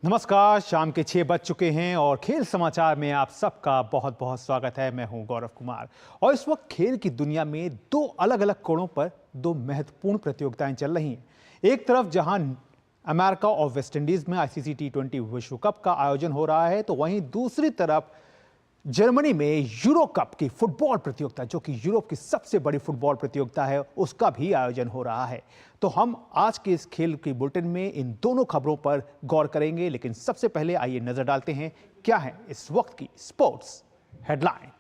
नमस्कार। शाम के 6 बज चुके हैं और खेल समाचार में आप सबका बहुत बहुत स्वागत है। मैं हूं गौरव कुमार और इस वक्त खेल की दुनिया में दो अलग अलग कोणों पर दो महत्वपूर्ण प्रतियोगिताएं चल रही हैं। एक तरफ जहां अमेरिका और वेस्ट इंडीज में आईसीसी टी20 विश्व कप का आयोजन हो रहा है, तो वहीं दूसरी तरफ जर्मनी में यूरो कप की फुटबॉल प्रतियोगिता, जो कि यूरोप की सबसे बड़ी फुटबॉल प्रतियोगिता है, उसका भी आयोजन हो रहा है। तो हम आज के इस खेल की बुलेटिन में इन दोनों खबरों पर गौर करेंगे, लेकिन सबसे पहले आइए नजर डालते हैं क्या है इस वक्त की स्पोर्ट्स हेडलाइन।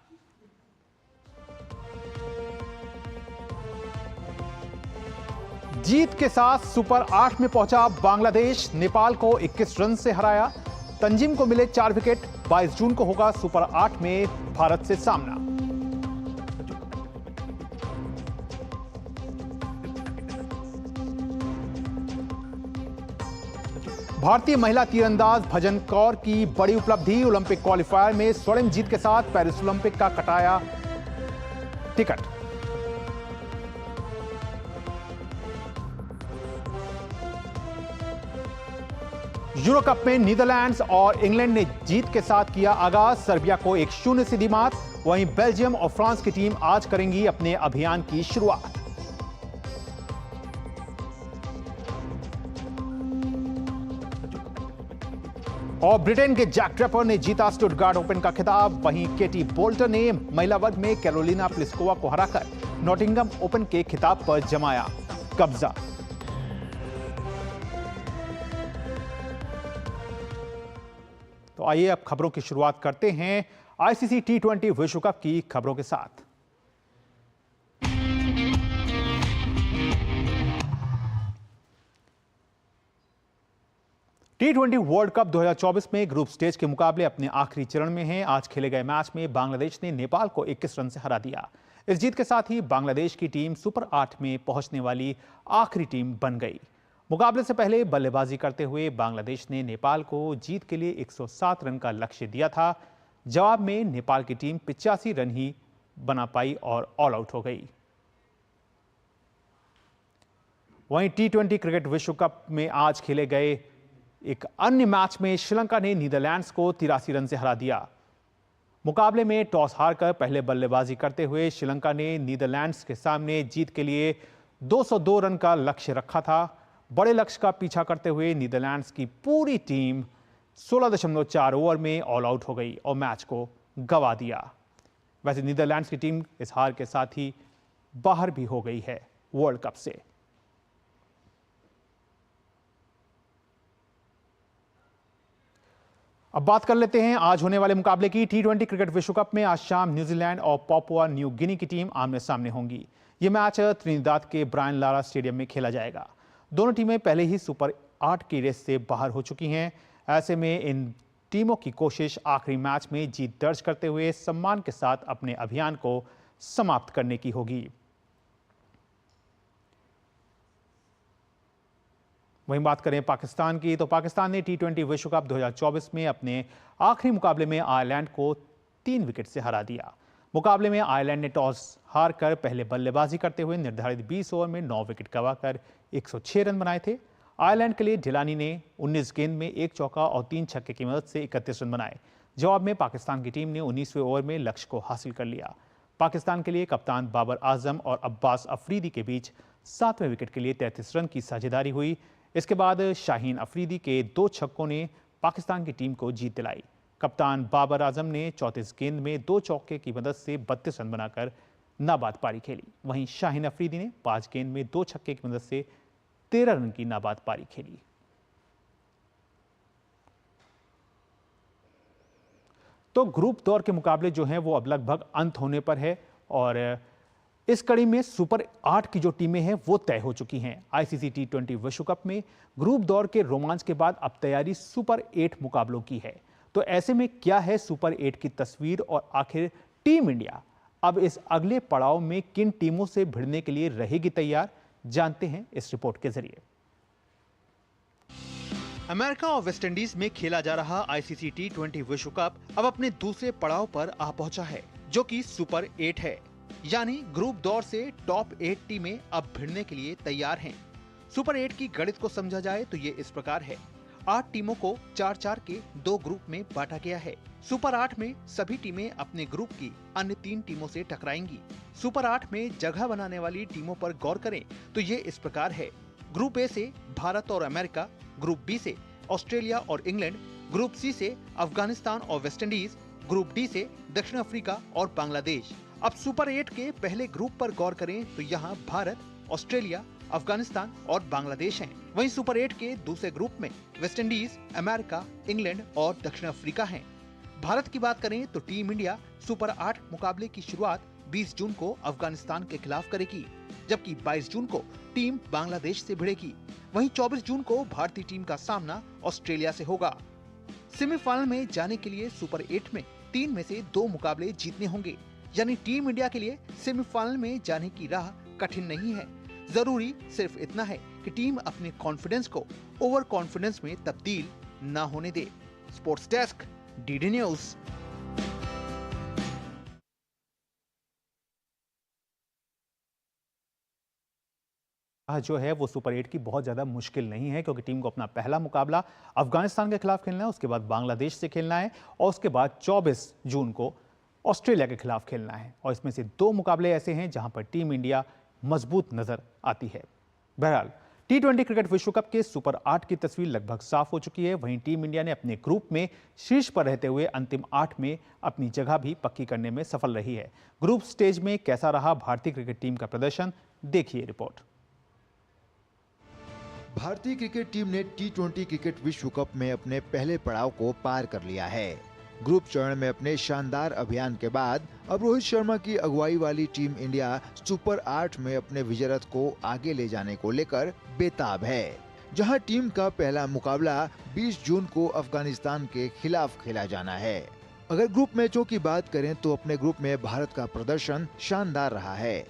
जीत के साथ सुपर 8 में पहुंचा बांग्लादेश, नेपाल को 21 रन से हराया। तंजीम को मिले 4 विकेट। 22 जून को होगा सुपर 8 में भारत से सामना। भारतीय महिला तीरंदाज भजन कौर की बड़ी उपलब्धि, ओलंपिक क्वालिफायर में स्वर्ण जीत के साथ पेरिस ओलंपिक का कटाया टिकट। यूरो कप में नीदरलैंड्स और इंग्लैंड ने जीत के साथ किया आगाज, सर्बिया को 1-0 से दी मात। वहीं बेल्जियम और फ्रांस की टीम आज करेंगी अपने अभियान की शुरुआत। और ब्रिटेन के जैक ड्रैपर ने जीता स्टुटगार्ट ओपन का खिताब। वहीं केटी बोल्टर ने महिला वर्ग में कैरोलिना प्लिस्कोवा को हराकर नॉटिंघम ओपन के खिताब पर जमाया कब्जा। तो आइए अब खबरों की शुरुआत करते हैं आईसीसी टी20 विश्व कप की खबरों के साथ। टी20 वर्ल्ड कप 2024 में ग्रुप स्टेज के मुकाबले अपने आखिरी चरण में हैं। आज खेले गए मैच में बांग्लादेश ने नेपाल को 21 रन से हरा दिया। इस जीत के साथ ही बांग्लादेश की टीम सुपर 8 में पहुंचने वाली आखिरी टीम बन गई। मुकाबले से पहले बल्लेबाजी करते हुए बांग्लादेश ने नेपाल को जीत के लिए 107 रन का लक्ष्य दिया था। जवाब में नेपाल की टीम 85 रन ही बना पाई और ऑल आउट हो गई। वहीं टी20 क्रिकेट विश्व कप में आज खेले गए एक अन्य मैच में श्रीलंका ने नीदरलैंड्स को 83 रन से हरा दिया। मुकाबले में टॉस हारकर पहले बल्लेबाजी करते हुए श्रीलंका ने नीदरलैंड्स के सामने जीत के लिए 202 रन का लक्ष्य रखा था। बड़े लक्ष्य का पीछा करते हुए नीदरलैंड्स की पूरी टीम 16.4 ओवर में ऑल आउट हो गई और मैच को गंवा दिया। वैसे नीदरलैंड्स की टीम इस हार के साथ ही बाहर भी हो गई है वर्ल्ड कप से। अब बात कर लेते हैं आज होने वाले मुकाबले की। टी20 क्रिकेट विश्व कप में आज शाम न्यूजीलैंड और पापुआ न्यू गिनी की टीम आमने सामने होंगी। यह मैच त्रिनिदाद के ब्रायन लारा स्टेडियम में खेला जाएगा। दोनों टीमें पहले ही सुपर 8 की रेस से बाहर हो चुकी हैं। ऐसे में इन टीमों की कोशिश आखिरी मैच में जीत दर्ज करते हुए सम्मान के साथ अपने अभियान को समाप्त करने की होगी। वहीं बात करें पाकिस्तान की, तो पाकिस्तान ने टी20 विश्व कप 2024 में अपने आखिरी मुकाबले में आयरलैंड को 3 विकेट से हरा दिया। मुकाबले में आयरलैंड ने टॉस हारकर पहले बल्लेबाजी करते हुए निर्धारित 20 ओवर में 9 विकेट गंवाकर 106 रन बनाए थे। आयरलैंड के लिए ढिलानी ने 19 गेंद में 1 चौका और 3 छक्के की मदद से 31 रन बनाए। जवाब में पाकिस्तान की टीम ने 19वें ओवर में लक्ष्य को हासिल कर लिया। पाकिस्तान के लिए कप्तान बाबर आजम और अब्बास अफरीदी के बीच 7वें विकेट के लिए 33 रन की साझेदारी हुई। इसके बाद शाहीन अफरीदी के 2 छक्कों ने पाकिस्तान की टीम को जीत दिलाई। कप्तान बाबर आजम ने 34 गेंद में 2 चौके की मदद से 32 रन बनाकर नाबाद पारी खेली। वहीं शाहीन अफरीदी ने 5 गेंद में 2 छक्के की मदद से 13 रन की नाबाद पारी खेली। तो ग्रुप दौर के मुकाबले जो हैं वो अब लगभग अंत होने पर है और इस कड़ी में सुपर 8 की जो टीमें हैं वो तय हो चुकी हैं। आईसीसी टी20 विश्व कप में ग्रुप दौर के रोमांच के बाद अब तैयारी सुपर 8 मुकाबलों की है। तो ऐसे में क्या है सुपर 8 की तस्वीर और आखिर टीम इंडिया अब इस अगले पड़ाव में किन टीमों से भिड़ने के लिए रहेगी तैयार, जानते हैं इस रिपोर्ट के जरिए। अमेरिका और वेस्टइंडीज में खेला जा रहा आईसीसी टी20 विश्व कप अब अपने दूसरे पड़ाव पर आ पहुंचा है, जो कि सुपर 8 है। यानी ग्रुप दौर से टॉप 8 टीमें अब भिड़ने के लिए तैयार हैं। सुपर 8 की गणित को समझा जाए तो ये इस प्रकार है। 8 टीमों को 4-4 के 2 ग्रुप में बांटा गया है। सुपर 8 में सभी टीमें अपने ग्रुप की अन्य 3 टीमों से टकराएंगी। सुपर 8 में जगह बनाने वाली टीमों पर गौर करें तो ये इस प्रकार है। ग्रुप ए से भारत और अमेरिका, ग्रुप बी से ऑस्ट्रेलिया और इंग्लैंड, ग्रुप सी से अफगानिस्तान और वेस्टइंडीज, ग्रुप डी से दक्षिण अफ्रीका और बांग्लादेश। अब सुपर 8 के पहले ग्रुप पर गौर करें तो यहाँ भारत, ऑस्ट्रेलिया, अफगानिस्तान और बांग्लादेश हैं। वहीं सुपर 8 के दूसरे ग्रुप में वेस्टइंडीज, अमेरिका, इंग्लैंड और दक्षिण अफ्रीका हैं। भारत की बात करें तो टीम इंडिया सुपर 8 मुकाबले की शुरुआत 20 जून को अफगानिस्तान के खिलाफ करेगी, जबकि 22 जून को टीम बांग्लादेश से भिड़ेगी। वहीं 24 जून को भारतीय टीम का सामना ऑस्ट्रेलिया से होगा। सेमीफाइनल में जाने के लिए सुपर 8 में 3 में से 2 मुकाबले जीतने होंगे, यानी टीम इंडिया के लिए सेमीफाइनल में जाने की राह कठिन नहीं है। जरूरी सिर्फ इतना है कि टीम अपने कॉन्फिडेंस को ओवर कॉन्फिडेंस में तब्दील न होने दे। Sports desk, DD news. जो है वो सुपर 8 की बहुत ज़्यादा मुश्किल नहीं है, क्योंकि टीम को अपना पहला मुकाबला अफगानिस्तान के खिलाफ खेलना है, उसके बाद बांग्लादेश से खेलना है और उसके बाद 24 जून को ऑस्ट्रेलिया के खिलाफ खेलना है। और इसमें से 2 मुकाबले ऐसे हैं जहां पर टीम इंडिया मजबूत नजर आती है। बहरहाल T20 क्रिकेट विश्व कप के सुपर 8 की तस्वीर लगभग साफ हो चुकी है। वहीं टीम इंडिया ने अपने ग्रुप में शीर्ष पर रहते हुए अंतिम 8 में अपनी जगह भी पक्की करने में सफल रही है। ग्रुप स्टेज में कैसा रहा भारतीय क्रिकेट टीम का प्रदर्शन, देखिए रिपोर्ट। भारतीय क्रिकेट टीम ने T20 क्रिकेट विश्व कप में अपने पहले पड़ाव को पार कर लिया है। ग्रुप चरण में अपने शानदार अभियान के बाद अब रोहित शर्मा की अगुवाई वाली टीम इंडिया सुपर 8 में अपने विजय रथ को आगे ले जाने को लेकर बेताब है, जहां टीम का पहला मुकाबला 20 जून को अफगानिस्तान के खिलाफ खेला जाना है। अगर ग्रुप मैचों की बात करें तो अपने ग्रुप में भारत का प्रदर्शन शानदार रहा है।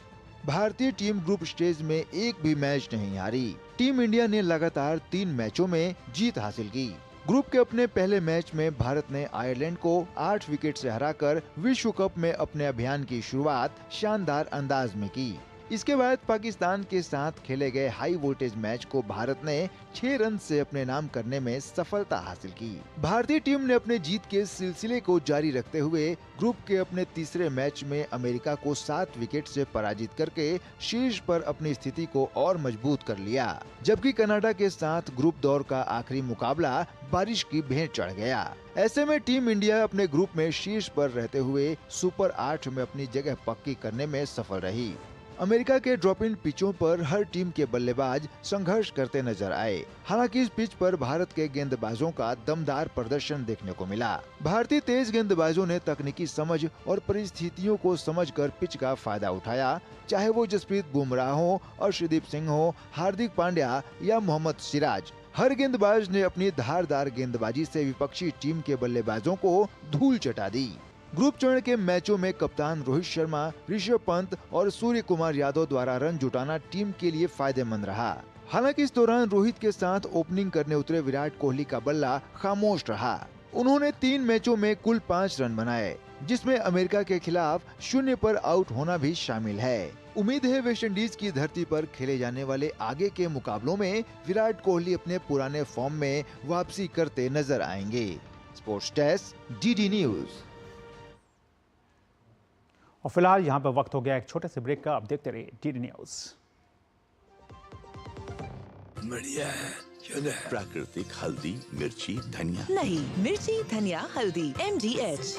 भारतीय टीम ग्रुप स्टेज में एक भी मैच नहीं हारी। टीम इंडिया ने लगातार 3 मैचों में जीत हासिल की। ग्रुप के अपने पहले मैच में भारत ने आयरलैंड को 8 विकेट से हराकर विश्व कप में अपने अभियान की शुरुआत शानदार अंदाज में की। इसके बाद पाकिस्तान के साथ खेले गए हाई वोल्टेज मैच को भारत ने 6 रन से अपने नाम करने में सफलता हासिल की। भारतीय टीम ने अपने जीत के सिलसिले को जारी रखते हुए ग्रुप के अपने तीसरे मैच में अमेरिका को 7 विकेट से पराजित करके शीर्ष पर अपनी स्थिति को और मजबूत कर लिया, जबकि कनाडा के साथ ग्रुप दौर का आखिरी मुकाबला बारिश की भेंट चढ़ गया। ऐसे में टीम इंडिया अपने ग्रुप में शीर्ष पर रहते हुए सुपर 8 में अपनी जगह पक्की करने में सफल रही। अमेरिका के ड्रॉप इन पिचों पर हर टीम के बल्लेबाज संघर्ष करते नजर आए। हालांकि इस पिच पर भारत के गेंदबाजों का दमदार प्रदर्शन देखने को मिला। भारतीय तेज गेंदबाजों ने तकनीकी समझ और परिस्थितियों को समझकर पिच का फायदा उठाया, चाहे वो जसप्रीत बुमराह हो, अर्शदीप सिंह हो, हार्दिक पांड्या या मोहम्मद सिराज। हर गेंदबाज ने अपनी धारदार गेंदबाजी से विपक्षी टीम के बल्लेबाजों को धूल चटा दी। ग्रुप चरण के मैचों में कप्तान रोहित शर्मा, ऋषभ पंत और सूर्य कुमार यादव द्वारा रन जुटाना टीम के लिए फायदेमंद रहा। हालांकि इस दौरान रोहित के साथ ओपनिंग करने उतरे विराट कोहली का बल्ला खामोश रहा। उन्होंने 3 मैचों में कुल 5 रन बनाए, जिसमें अमेरिका के खिलाफ 0 पर आउट होना भी शामिल है। उम्मीद है वेस्टइंडीज की धरती पर खेले जाने वाले आगे के मुकाबलों में विराट कोहली अपने पुराने फॉर्म में वापसी करते नजर आएंगे। Sports desk, DD news. और फिलहाल यहाँ पर वक्त हो गया एक छोटे से ब्रेक का। अब देखते रहिए डीडी न्यूज। बढ़िया है, प्राकृतिक हल्दी, मिर्ची, धनिया। नहीं, मिर्ची, धनिया, हल्दी, MDH।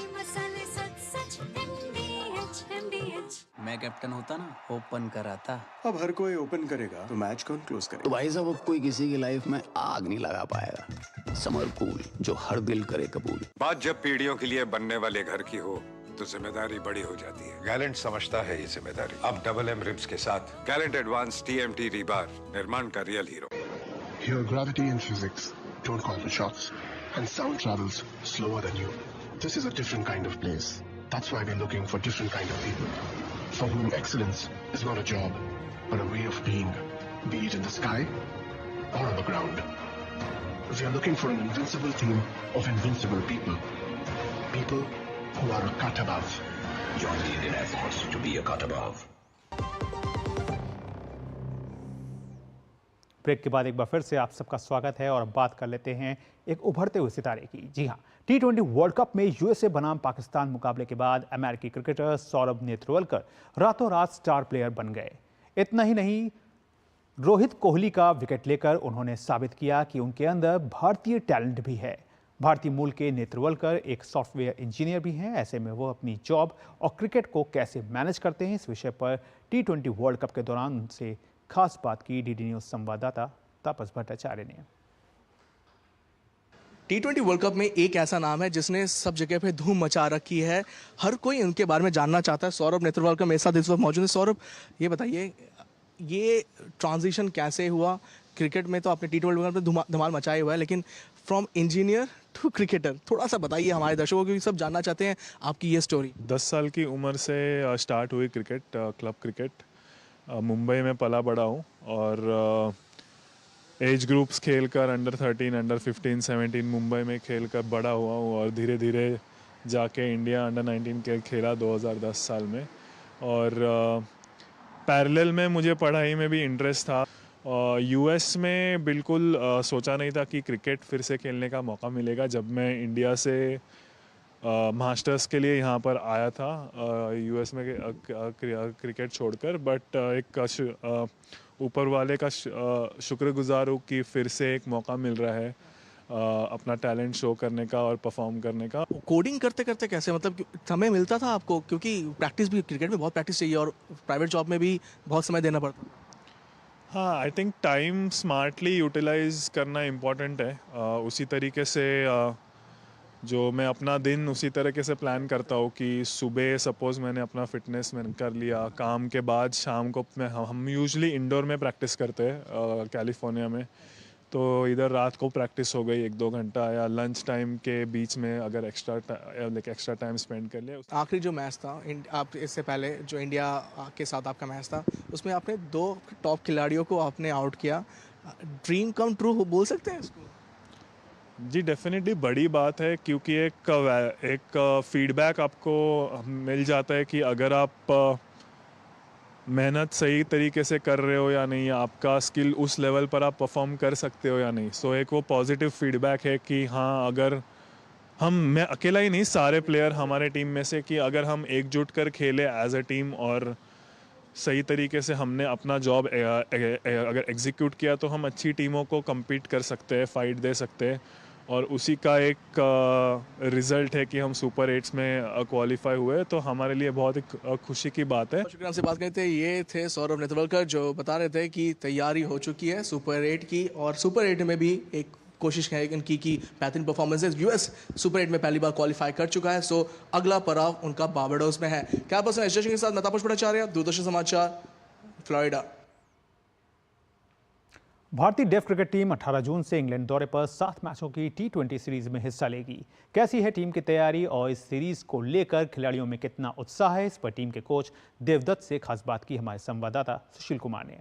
मैं कैप्टन होता ना, ओपन कराता। अब हर कोई ओपन करेगा तो मैच कौन क्लोज करेगा? तो भाई साहब, अब कोई किसी की लाइफ में आग नहीं लगा पाएगा। समर कूल, जो हर दिल करे कबूल। बात जब पीढ़ियों के लिए बनने वाले घर की हो तो जिम्मेदारी बड़ी हो जाती है। गैलेंट समझता है ये जिम्मेदारी। अब डबल M रिब्स के साथ गैलेंट एडवांस TMT रीबार, निर्माण का real hero. Here gravity and physics don't call for shots, and sound travels slower than you. This is a different kind of place. That's why we're looking for different kind of people, for whom excellence is not a job, but a way of being, be it in the sky or on the ground. We are looking for an invincible team of invincible people. People who are a cut above. Join the Indian Air Force to be a cut above. Break के बाद एक बार फिर से आप सबका स्वागत है और अब बात कर लेते हैं एक उभरते हुए सितारे की। जी हाँ, T20 वर्ल्ड कप में यूएसए बनाम पाकिस्तान मुकाबले के बाद अमेरिकी क्रिकेटर सौरभ नेत्रवलकर रातों रात स्टार प्लेयर बन गए। इतना ही नहीं, रोहित कोहली का विकेट लेकर उन्होंने साबित किया कि उनके अंदर भारतीय टैलेंट भी है। भारतीय मूल के नेत्रवलकर एक सॉफ्टवेयर इंजीनियर भी हैं। ऐसे में वो अपनी जॉब और क्रिकेट को कैसे मैनेज करते हैं, इस विषय पर T20 वर्ल्ड कप के दौरान उनसे खास बात की डीडी न्यूज संवाददाता तापस भट्टाचार्य ने। T20 वर्ल्ड कप में एक ऐसा नाम है जिसने सब जगह पे धूम मचा रखी है। हर कोई उनके बारे में जानना चाहता है। सौरभ नेत्रवलकर मेरे साथ इस वक्त मौजूद है। सौरभ, ये बताइए, ये ट्रांजिशन कैसे हुआ? क्रिकेट में तो आपने T20 वर्ल्ड कप में धमाल मचाया हुआ है, लेकिन फ्रॉम इंजीनियर टू क्रिकेटर थोड़ा सा बताइए हमारे दर्शकों को, क्योंकि सब जानना चाहते हैं आपकी ये स्टोरी। 10 साल की उम्र से स्टार्ट हुई क्रिकेट, क्लब क्रिकेट। मुंबई में पला बड़ा हूँ और एज ग्रुप्स खेल कर अंडर 13, अंडर 15, 17 मुंबई में खेल कर बड़ा हुआ हूँ और धीरे धीरे जाके इंडिया अंडर 19 खेला 2010 साल में। और पैरेलल में मुझे पढ़ाई में भी इंटरेस्ट था। यूएस में बिल्कुल सोचा नहीं था कि क्रिकेट फिर से खेलने का मौका मिलेगा। जब मैं इंडिया से मास्टर्स के लिए यहाँ पर आया था यूएस में क्रिकेट छोड़कर, बट एक ऊपर वाले का शुक्रगुजार हूँ कि फिर से एक मौका मिल रहा है अपना टैलेंट शो करने का और परफॉर्म करने का। कोडिंग करते करते कैसे, मतलब समय मिलता था आपको? क्योंकि प्रैक्टिस भी, क्रिकेट में बहुत प्रैक्टिस चाहिए और प्राइवेट जॉब में भी बहुत समय देना पड़ता। हाँ, I think time smartly utilize करना इम्पोर्टेंट है। उसी तरीके से जो मैं अपना दिन उसी तरीके से प्लान करता हूँ कि सुबह सपोज़ मैंने अपना फिटनेस में कर लिया, काम के बाद शाम को हम यूजुअली इंडोर में प्रैक्टिस करते हैं कैलिफोर्निया में, तो इधर रात को प्रैक्टिस हो गई 1-2 घंटा, या लंच टाइम के बीच में अगर एक्स्ट्रा टाइम स्पेंड कर लिया। आखिरी जो मैच था आप इससे पहले जो इंडिया के साथ आपका मैच था, उसमें आपने 2 टॉप खिलाड़ियों को आपने आउट किया। ड्रीम कम ट्रू बोल सकते हैं इसको? जी डेफिनेटली बड़ी बात है, क्योंकि एक फीडबैक आपको मिल जाता है कि अगर आप मेहनत सही तरीके से कर रहे हो या नहीं, आपका स्किल उस लेवल पर आप परफॉर्म कर सकते हो या नहीं। सो एक वो पॉजिटिव फीडबैक है कि हाँ, अगर मैं अकेला ही नहीं, सारे प्लेयर हमारे टीम में से, कि अगर हम एकजुट कर खेले एज अ टीम और सही तरीके से हमने अपना जॉब अगर एग्जीक्यूट किया, तो हम अच्छी टीमों को कम्पीट कर सकते हैं, फाइट दे सकते हैं। और उसी का एक रिजल्ट है कि हम सुपर 8 में क्वालिफाई हुए, तो हमारे लिए बहुत एक खुशी की बात है। शुक्रिया, हमसे बात करते हैं। ये थे सौरभ नेत्रवलकर जो बता रहे थे कि तैयारी हो चुकी है सुपर 8 की, और सुपर 8 में भी एक कोशिश है इनकी की बेहतरीन परफॉर्मेंसेज। यूएस सुपर 8 में पहली बार क्वालिफाई कर चुका है, सो अगला पड़ाव उनका बारबाडोस में है। क्या पर्सन एसोसिएशन के साथ मैं तापस भट्टाचार्य, दूरदर्शन समाचार, फ्लोरिडा। भारतीय डेफ क्रिकेट टीम 18 जून से इंग्लैंड दौरे पर 7 मैचों की T20 सीरीज में हिस्सा लेगी। कैसी है टीम की तैयारी और इस सीरीज को लेकर खिलाड़ियों में कितना उत्साह है, इस पर टीम के कोच देवदत्त से खास बात की हमारे संवाददाता सुशील कुमार ने।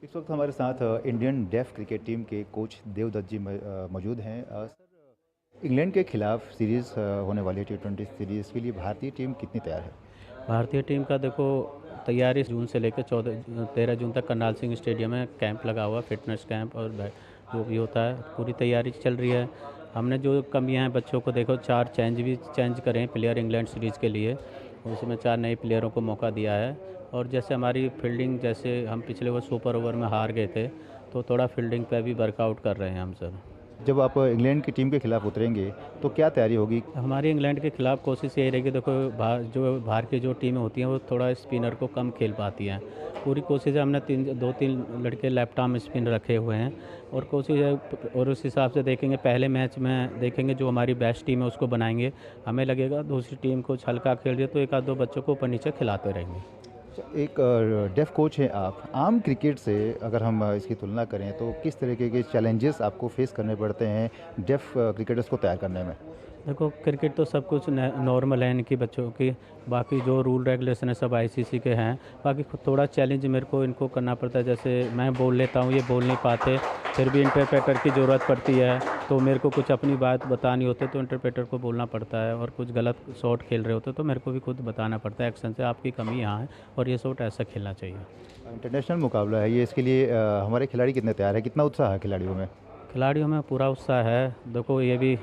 इस वक्त हमारे साथ इंडियन डेफ क्रिकेट टीम के कोच देवदत्त जी मौजूद हैं। सर, इंग्लैंड के खिलाफ सीरीज होने वाली T20 सीरीज के लिए भारतीय टीम कितनी तैयार है? भारतीय टीम का देखो तैयारी जून से लेकर 13 जून तक करनाल सिंह स्टेडियम में कैंप लगा हुआ, फिटनेस कैंप और जो भी होता है पूरी तैयारी चल रही है। हमने जो कमियां हैं बच्चों को देखो 4 चेंज करें प्लेयर इंग्लैंड सीरीज़ के लिए, उसमें 4 नए प्लेयरों को मौका दिया है। और जैसे हमारी फील्डिंग, जैसे हम पिछले वो सुपर ओवर में हार गए थे, तो थोड़ा फील्डिंग पे भी वर्कआउट कर रहे हैं हम सर। जब आप इंग्लैंड की टीम के खिलाफ उतरेंगे तो क्या तैयारी होगी? हमारी इंग्लैंड के खिलाफ कोशिश यही रहेगी, देखो बाहर की जो टीमें होती हैं वो थोड़ा स्पिनर को कम खेल पाती हैं। पूरी कोशिश है, हमने 2-3 लड़के लेफ्ट आर्म स्पिन रखे हुए हैं और कोशिश है, और उस हिसाब से देखेंगे पहले मैच में देखेंगे जो हमारी बेस्ट टीम है उसको बनाएंगे। हमें लगेगा दूसरी टीम कुछ हल्का खेल रही है तो 1-2 बच्चों को ऊपर नीचे खिलाते रहेंगे। एक डेफ कोच हैं आप, आम क्रिकेट से अगर हम इसकी तुलना करें तो किस तरीके के चैलेंजेस आपको फेस करने पड़ते हैं डेफ क्रिकेटर्स को तैयार करने में? देखो क्रिकेट तो सब कुछ नॉर्मल है इनकी बच्चों की, बाकी जो रूल रेगुलेशन है सब आईसीसी के हैं। बाकी थोड़ा चैलेंज मेरे को इनको करना पड़ता है, जैसे मैं बोल लेता हूँ ये बोल नहीं पाते, फिर भी इंटरप्रेटर की ज़रूरत पड़ती है, तो मेरे को कुछ अपनी बात बतानी होती तो इंटरप्रेटर को बोलना पड़ता है, और कुछ गलत शॉट खेल रहे होते तो मेरे को भी खुद बताना पड़ता है एक्शन से आपकी कमी यहाँ है और ये शॉट ऐसा खेलना चाहिए। इंटरनेशनल मुकाबला है ये, इसके लिए हमारे खिलाड़ी कितने तैयार है, कितना उत्साह है खिलाड़ियों में? खिलाड़ियों में पूरा उत्साह है। देखो ये भी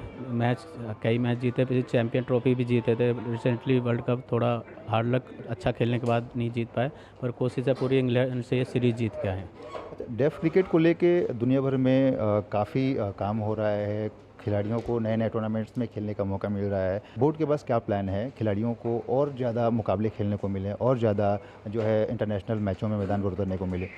कई मैच जीते, फिर चैंपियन ट्रॉफी भी जीते थे रिसेंटली। वर्ल्ड कप थोड़ा हार्ड लक अच्छा खेलने के बाद नहीं जीत पाए, पर कोशिश है पूरी इंग्लैंड से ये सीरीज जीत के आए। डेफ क्रिकेट को लेके दुनिया भर में काफ़ी काम हो रहा है, खिलाड़ियों को नए नए टूर्नामेंट्स में खेलने का मौका मिल रहा है। बोर्ड के पास क्या प्लान है खिलाड़ियों को और ज़्यादा मुकाबले खेलने को मिले और ज़्यादा जो है इंटरनेशनल मैचों में मैदान पर उतरने को मिले?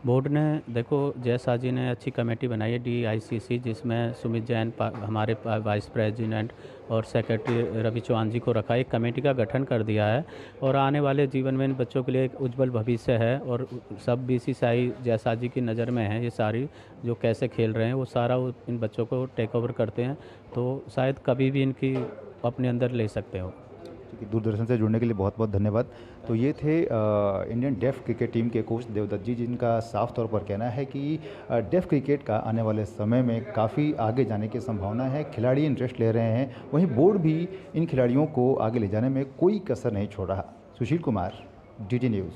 बोर्ड ने देखो जयसा जी ने अच्छी कमेटी बनाई है DICC, जिसमें सुमित जैन हमारे वाइस प्रेसिडेंट और सेक्रेटरी रवि चौहान जी को रखा, एक कमेटी का गठन कर दिया है और आने वाले जीवन में इन बच्चों के लिए एक उज्जवल भविष्य है। और सब BCCI जयसा जी की नज़र में है, ये सारी जो कैसे खेल रहे हैं वो सारा इन बच्चों को टेक ओवर करते हैं, तो शायद कभी भी इनकी अपने अंदर ले सकते हो। दूरदर्शन से जुड़ने के लिए बहुत बहुत धन्यवाद। तो ये थे इंडियन डेफ क्रिकेट टीम के कोच देवदत्त जी, जिनका साफ तौर पर कहना है कि डेफ क्रिकेट का आने वाले समय में काफ़ी आगे जाने की संभावना है। खिलाड़ी इंटरेस्ट ले रहे हैं, वहीं बोर्ड भी इन खिलाड़ियों को आगे ले जाने में कोई कसर नहीं छोड़ रहा। Sushil Kumar, DT news.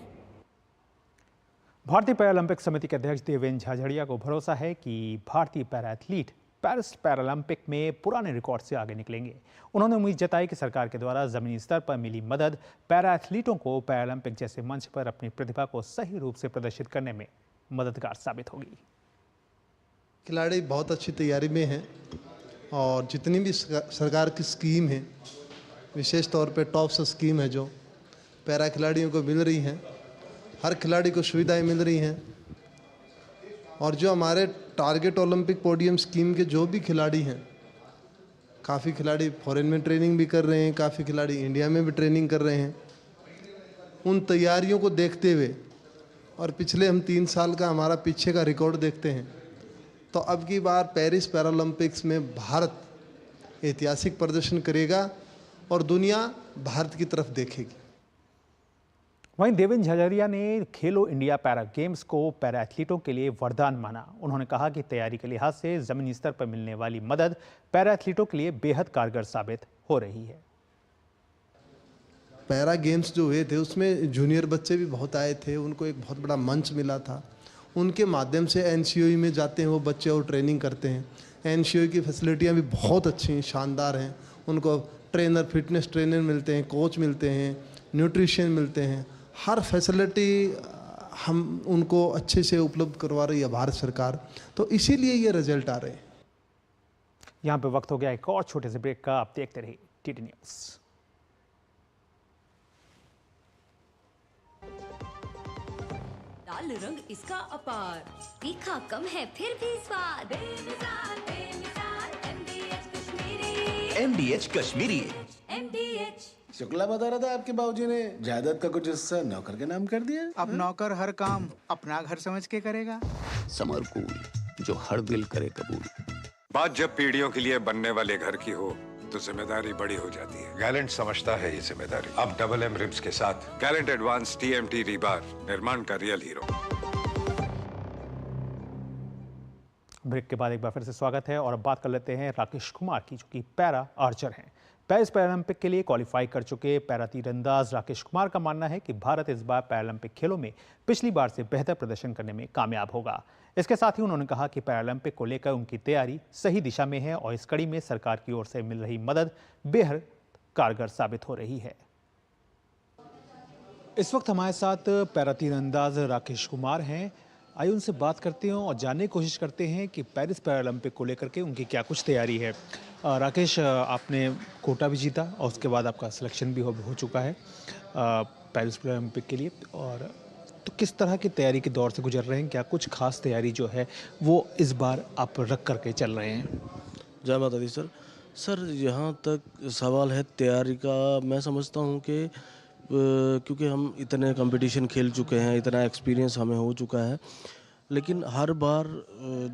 भारतीय पैरालंपिक समिति के अध्यक्ष देवेंद्र झाझड़िया को भरोसा है कि भारतीय पैरा एथलीट पेरिस पैरालंपिक में पुराने रिकॉर्ड से आगे निकलेंगे। उन्होंने उम्मीद जताई कि सरकार के द्वारा जमीनी स्तर पर मिली मदद पैरा एथलीटों को पैरालंपिक जैसे मंच पर अपनी प्रतिभा को सही रूप से प्रदर्शित करने में मददगार साबित होगी। खिलाड़ी बहुत अच्छी तैयारी में हैं और जितनी भी सरकार की स्कीम है, विशेष तौर पे टॉप से स्कीम है जो पैरा खिलाड़ियों को मिल रही हैं, हर खिलाड़ी को सुविधाएं मिल रही हैं। और जो हमारे टारगेट ओलंपिक पोडियम स्कीम के जो भी खिलाड़ी हैं, काफ़ी खिलाड़ी फॉरेन में ट्रेनिंग भी कर रहे हैं, काफ़ी खिलाड़ी इंडिया में भी ट्रेनिंग कर रहे हैं। उन तैयारियों को देखते हुए और पिछले हम 3 साल का हमारा पीछे का रिकॉर्ड देखते हैं, तो अब की बार पेरिस पैरालंपिक्स में भारत ऐतिहासिक प्रदर्शन करेगा और दुनिया भारत की तरफ देखेगी। वहीं देवेंद्र झाझड़िया ने खेलो इंडिया पैरा गेम्स को पैरा एथलीटों के लिए वरदान माना। उन्होंने कहा कि तैयारी के लिहाज से जमीनी स्तर पर मिलने वाली मदद पैरा एथलीटों के लिए बेहद कारगर साबित हो रही है। पैरा गेम्स जो हुए थे उसमें जूनियर बच्चे भी बहुत आए थे, उनको एक बहुत बड़ा मंच मिला था। उनके माध्यम से NCOE में जाते हैं वो बच्चे और ट्रेनिंग करते हैं। NCOE की फैसिलिटियाँ भी बहुत अच्छी हैं, शानदार हैं। उनको ट्रेनर, फिटनेस ट्रेनर मिलते हैं, कोच मिलते हैं, न्यूट्रिशन मिलते हैं, हर फैसिलिटी हम उनको अच्छे से उपलब्ध करवा रही है भारत सरकार, तो इसीलिए ये रिजल्ट आ रहे हैं। यहाँ पे वक्त हो गया एक और छोटे से ब्रेक का, आप देखते रहिए TT न्यूज़। लाल रंग इसका अपार, तीखा कम है फिर भी स्वाद। MDH कश्मीरी। MDH। शुक्ला बता रहा था आपके बाबूजी ने जायदाद का कुछ हिस्सा नौकर के नाम कर दिया। अब नौकर हर काम अपना घर समझ के करेगा। समर कूल, जो हर दिल करे कबूल। बात जब पीढ़ियों के लिए बनने वाले घर की हो तो जिम्मेदारी बड़ी हो जाती है। गैलेंट समझता है ये जिम्मेदारी। अब MM रिब्स के साथ गैलेंट एडवांस TMT रीबार, निर्माण का रियल हीरो। ब्रेक के बाद एक बार फिर से स्वागत है और अब बात कर लेते हैं राकेश कुमार की, जो कि पैरा आर्चर हैं। पेरिस पैरालंपिक के लिए क्वालिफाई कर चुके पैरा तीरंदाज राकेश कुमार का मानना है कि भारत इस बार पैरालंपिक खेलों में पिछली बार से बेहतर प्रदर्शन करने में कामयाब होगा। इसके साथ ही उन्होंने कहा कि पैरालंपिक को लेकर उनकी तैयारी सही दिशा में है और इस कड़ी में सरकार की ओर से मिल रही मदद बेहद कारगर साबित हो रही है। इस वक्त हमारे साथ पैरा तीरंदाज राकेश कुमार हैं। आइए उनसे बात करते हैं और जानने की कोशिश करते हैं कि पेरिस पैरालंपिक को लेकर के उनकी क्या कुछ तैयारी है। राकेश, आपने कोटा भी जीता और उसके बाद आपका सिलेक्शन भी हो चुका है पेरिस पैरालंपिक के लिए, और तो किस तरह की तैयारी के दौर से गुजर रहे हैं? क्या कुछ खास तैयारी जो है वो इस बार आप रख करके चल रहे हैं? जय माता दी सर, यहाँ तक सवाल है तैयारी का, मैं समझता हूँ कि क्योंकि हम इतने कंपटीशन खेल चुके हैं, इतना एक्सपीरियंस हमें हो चुका है, लेकिन हर बार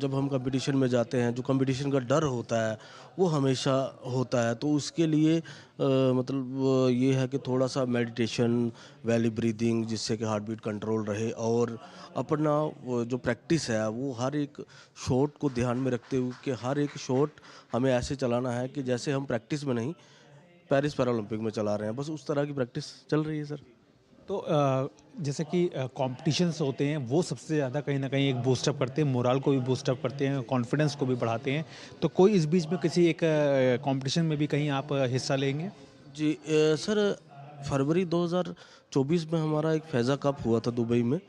जब हम कंपटीशन में जाते हैं, जो कंपटीशन का डर होता है वो हमेशा होता है। तो उसके लिए मतलब ये है कि थोड़ा सा मेडिटेशन, वैली ब्रीदिंग, जिससे कि हार्ट बीट कंट्रोल रहे, और अपना जो प्रैक्टिस है वो हर एक शॉट को ध्यान में रखते हुए कि हर एक शॉट हमें ऐसे चलाना है कि जैसे हम प्रैक्टिस में नहीं, पेरिस पैरालंपिक में चला रहे हैं, बस उस तरह की प्रैक्टिस चल रही है सर। तो जैसे कि कॉम्पिटिशन्स होते हैं वो सबसे ज़्यादा कहीं ना कहीं एक बूस्टअप करते हैं, मोरल को भी बूस्टअप करते हैं, कॉन्फिडेंस को भी बढ़ाते हैं। तो कोई इस बीच में किसी एक कंपटीशन में भी कहीं आप हिस्सा लेंगे? जी सर, फरवरी 2024 में हमारा एक फैज़ा कप हुआ था दुबई में,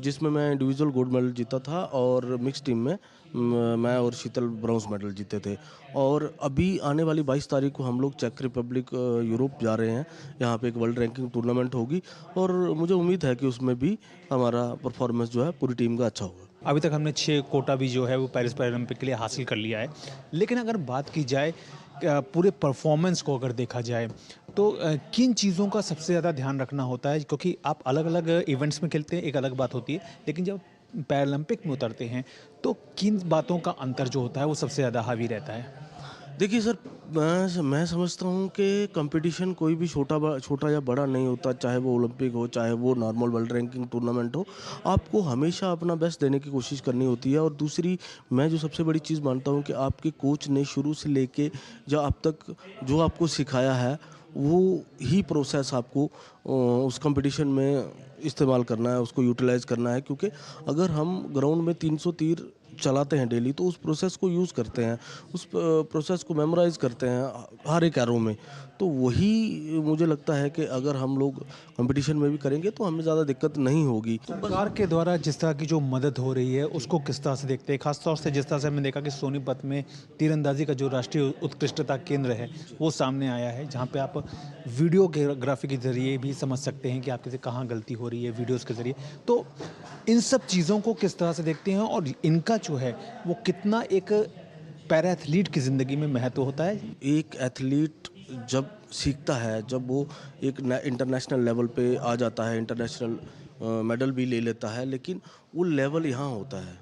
जिसमें मैं इंडिविजुअल गोल्ड मेडल जीता था और मिक्स टीम में मैं और शीतल ब्रॉन्ज मेडल जीते थे। और अभी आने वाली 22 तारीख को हम लोग चेक रिपब्लिक यूरोप जा रहे हैं, यहाँ पे एक वर्ल्ड रैंकिंग टूर्नामेंट होगी और मुझे उम्मीद है कि उसमें भी हमारा परफॉर्मेंस जो है पूरी टीम का अच्छा होगा। अभी तक हमने 6 कोटा भी जो है वो पेरिस पैरालंपिक के लिए हासिल कर लिया है, लेकिन अगर बात की जाए पूरे परफॉर्मेंस को अगर देखा जाए तो किन चीज़ों का सबसे ज़्यादा ध्यान रखना होता है? क्योंकि आप अलग अलग इवेंट्स में खेलते हैं, एक अलग बात होती है, लेकिन जब पैरालंपिक में उतरते हैं तो किन बातों का अंतर जो होता है वो सबसे ज़्यादा हावी रहता है? देखिए सर, मैं समझता हूँ कि कंपटीशन कोई भी छोटा या बड़ा नहीं होता, चाहे वो ओलंपिक हो, चाहे वो नॉर्मल वर्ल्ड रैंकिंग टूर्नामेंट हो। आपको हमेशा अपना बेस्ट देने की कोशिश करनी होती है। और दूसरी, मैं जो सबसे बड़ी चीज़ मानता हूँ कि आपके कोच ने शुरू से लेके जो अब तक जो आपको सिखाया है वो ही प्रोसेस आपको उस कंपटीशन में इस्तेमाल करना है, उसको यूटिलाइज़ करना है। क्योंकि अगर हम ग्राउंड में 300 तीर चलाते हैं डेली, तो उस प्रोसेस को यूज़ करते हैं, उस प्रोसेस को मेमोराइज़ करते हैं हर एक एरो में। तो वही मुझे लगता है कि अगर हम लोग कंपटीशन में भी करेंगे तो हमें ज़्यादा दिक्कत नहीं होगी। सरकार के द्वारा जिस तरह की जो मदद हो रही है उसको किस तरह से देखते हैं? खासतौर से जिस तरह से हमने देखा कि सोनीपत में तीरंदाजी का जो राष्ट्रीय उत्कृष्टता केंद्र है वो सामने आया है, जहाँ पे आप वीडियोग्राफी के जरिए भी समझ सकते हैं कि आपके से कहाँ गलती हो रही है वीडियोज़ के जरिए। तो इन सब चीज़ों को किस तरह से देखते हैं और इनका जो है वो कितना एक पैरा एथलीट की ज़िंदगी में महत्व होता है? एक एथलीट जब सीखता है, जब वो एक इंटरनेशनल लेवल पे आ जाता है, इंटरनेशनल मेडल भी ले लेता है, लेकिन वो लेवल यहाँ होता है।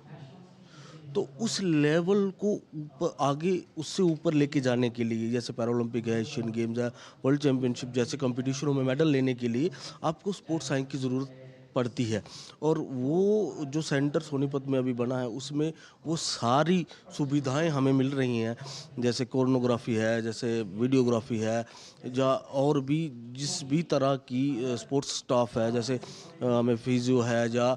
तो उस लेवल को ऊपर आगे उससे ऊपर लेके जाने के लिए, जैसे पैरालंपिक है, एशियन गेम्स है, वर्ल्ड चैम्पियनशिप जैसे कंपटीशनों में मेडल लेने के लिए आपको स्पोर्ट्स साइंस की ज़रूरत पड़ती है। और वो जो सेंटर सोनीपत में अभी बना है उसमें वो सारी सुविधाएं हमें मिल रही हैं, जैसे कोरियोग्राफी है, जैसे वीडियोग्राफी है, या और भी जिस भी तरह की स्पोर्ट्स स्टाफ है, जैसे हमें फिजियो है या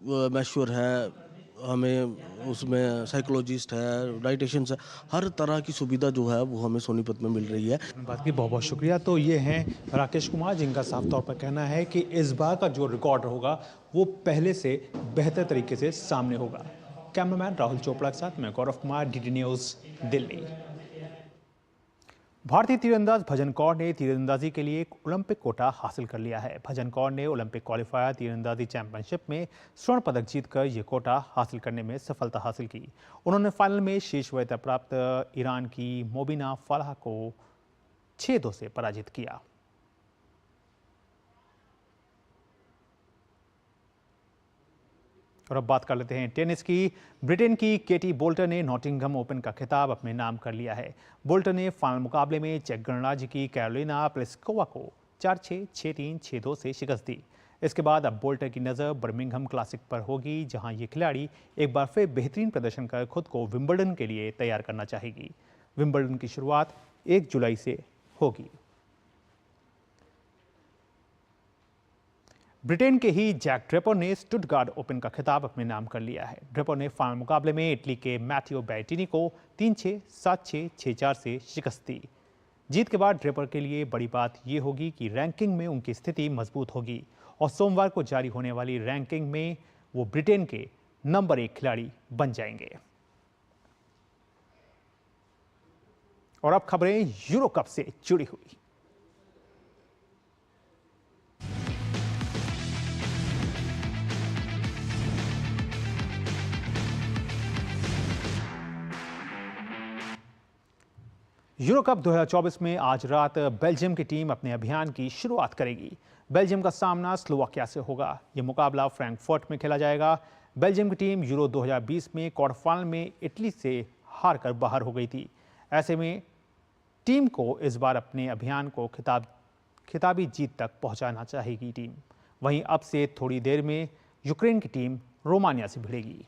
मैश्योर है, हमें उसमें साइकोलॉजिस्ट है, डाइटिशियंस है, हर तरह की सुविधा जो है वो हमें सोनीपत में मिल रही है। बात की बहुत बहुत शुक्रिया। तो ये हैं राकेश कुमार, जिनका साफ तौर पर कहना है कि इस बार का जो रिकॉर्ड होगा वो पहले से बेहतर तरीके से सामने होगा। कैमरामैन राहुल चोपड़ा के साथ मैं गौरव कुमार, DD न्यूज़, दिल्ली। भारतीय तीरंदाज भजन कौर ने तीरंदाजी के लिए ओलंपिक कोटा हासिल कर लिया है। भजन कौर ने ओलंपिक क्वालिफायर तीरंदाजी चैंपियनशिप में स्वर्ण पदक जीतकर ये कोटा हासिल करने में सफलता हासिल की। उन्होंने फाइनल में शीर्ष वरीयता प्राप्त ईरान की मोबिना फलाह को 6-2 से पराजित किया। और अब बात कर लेते हैं टेनिस की। ब्रिटेन की केटी बोल्टर ने नॉटिंघम ओपन का खिताब अपने नाम कर लिया है। बोल्टर ने फाइनल मुकाबले में चेक गणराज्य की कैरोलिना प्लिस्कोवा को 4-6, 6-3, 6-2 से शिकस्त दी। इसके बाद अब बोल्टर की नज़र बर्मिंघम क्लासिक पर होगी, जहां ये खिलाड़ी एक बार फिर बेहतरीन प्रदर्शन कर खुद को विंबलडन के लिए तैयार करना चाहेगी। विंबलडन की शुरुआत 1 जुलाई से होगी। ब्रिटेन के ही जैक ड्रेपर ने स्टुटगार्ट ओपन का खिताब अपने नाम कर लिया है। ड्रेपर ने फाइनल मुकाबले में इटली के मैथियो बैटिनी को 3-6, 7-6, 6-4 से शिकस्त दी। जीत के बाद ड्रेपर के लिए बड़ी बात यह होगी कि रैंकिंग में उनकी स्थिति मजबूत होगी और सोमवार को जारी होने वाली रैंकिंग में वो ब्रिटेन के नंबर 1 खिलाड़ी बन जाएंगे। और अब खबरें यूरो कप से जुड़ी हुई। यूरो कप 2024 में आज रात बेल्जियम की टीम अपने अभियान की शुरुआत करेगी। बेल्जियम का सामना स्लोवाकिया से होगा। यह मुकाबला फ्रैंकफर्ट में खेला जाएगा। बेल्जियम की टीम यूरो 2020 में क्वार्टर फाइनल में इटली से हारकर बाहर हो गई थी। ऐसे में टीम को इस बार अपने अभियान को खिताबी जीत तक पहुंचाना चाहेगी टीम। वहीं अब से थोड़ी देर में यूक्रेन की टीम रोमानिया से भिड़ेगी।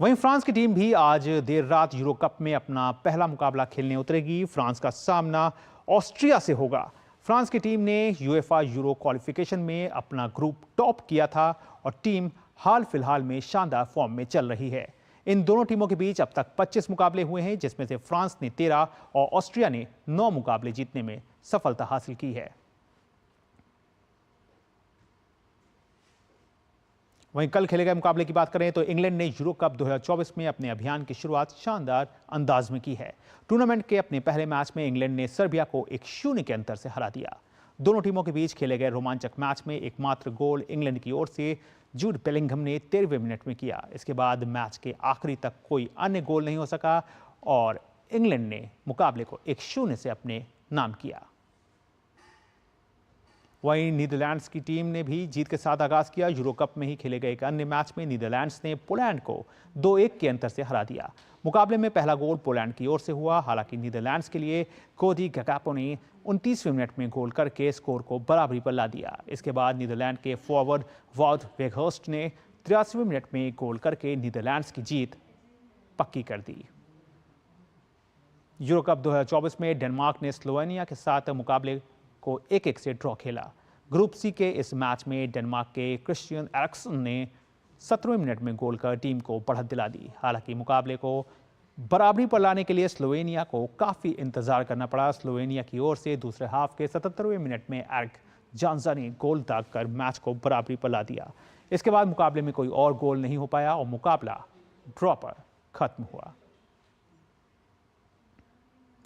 वहीं फ्रांस की टीम भी आज देर रात यूरो कप में अपना पहला मुकाबला खेलने उतरेगी। फ्रांस का सामना ऑस्ट्रिया से होगा। फ्रांस की टीम ने यूएफा यूरो क्वालिफिकेशन में अपना ग्रुप टॉप किया था और टीम हाल फिलहाल में शानदार फॉर्म में चल रही है। इन दोनों टीमों के बीच अब तक 25 मुकाबले हुए हैं, जिसमें से फ्रांस ने 13 और ऑस्ट्रिया ने 9 मुकाबले जीतने में सफलता हासिल की है। वहीं कल खेले गए मुकाबले की बात करें तो इंग्लैंड ने यूरो कप 2024 में अपने अभियान की शुरुआत शानदार अंदाज में की है। टूर्नामेंट के अपने पहले मैच में इंग्लैंड ने सर्बिया को 1-0 के अंतर से हरा दिया। दोनों टीमों के बीच खेले गए रोमांचक मैच में एकमात्र गोल इंग्लैंड की ओर से जूड बेलिंघम ने 13वें मिनट में किया। इसके बाद मैच के आखिरी तक कोई अन्य गोल नहीं हो सका और इंग्लैंड ने मुकाबले को 1-0 से अपने नाम किया। वहीं नीदरलैंड्स की टीम ने भी जीत के साथ आगाज किया। यूरो कप में ही खेले गए एक अन्य मैच में नीदरलैंड्स ने पोलैंड को 2-1 के अंतर से हरा दिया। मुकाबले में पहला गोल पोलैंड की ओर से हुआ। हालांकि नीदरलैंड्स के लिए कोडी गैकापो ने 29वें मिनट में गोल करके स्कोर को बराबरी पर ला दिया। इसके बाद नीदरलैंड के फॉरवर्ड वॉड वेगहर्स्ट ने 83वें मिनट में गोल करके नीदरलैंड्स की जीत पक्की कर दी। यूरो कप 2024 में डेनमार्क ने स्लोवेनिया के साथ मुकाबले को 1-1 से ड्रॉ खेला। ग्रुप सी के इस मैच में डेनमार्क के क्रिस्टियन एरिक्सन ने 17वें मिनट में गोल कर टीम को बढ़त दिला दी। हालांकि मुकाबले को बराबरी पर लाने के लिए स्लोवेनिया को काफ़ी इंतजार करना पड़ा। स्लोवेनिया की ओर से दूसरे हाफ के 77वें मिनट में एरिक जानजा ने गोल दागकर मैच को बराबरी पर ला दिया। इसके बाद मुकाबले में कोई और गोल नहीं हो पाया और मुकाबला ड्रॉ पर खत्म हुआ।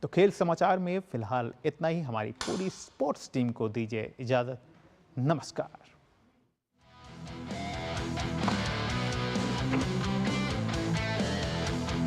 तो खेल समाचार में फिलहाल इतना ही। हमारी पूरी स्पोर्ट्स टीम को दीजिए इजाजत। नमस्कार।